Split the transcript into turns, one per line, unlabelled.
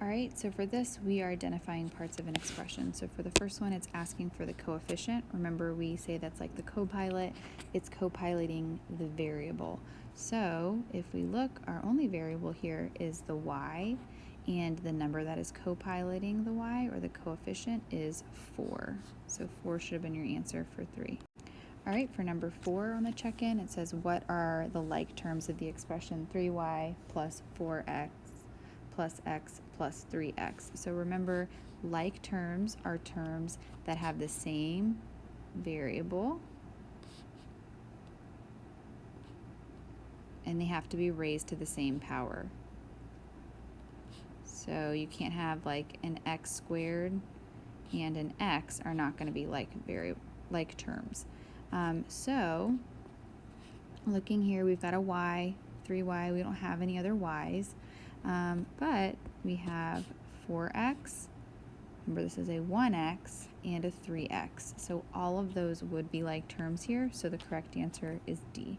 All right, so for this, we are identifying parts of an expression. So for the first one, it's asking for the coefficient. Remember, we say that's like the co-pilot. It's co-piloting the variable. So if we look, our only variable here is the y, and the number that is co-piloting the y, or the coefficient, is 4. So 4 should have been your answer for 3. All right, for number 4 on the check-in, it says, what are the like terms of the expression 3y plus 4x plus x plus 3x. So remember, like terms are terms that have the same variable and they have to be raised to the same power. So you can't have like an x squared and an x are not going to be like terms. So looking here, we've got a y, 3y. We don't have any other y's. But we have 4x, remember this is a 1x, and a 3x. So all of those would be like terms here, so the correct answer is D.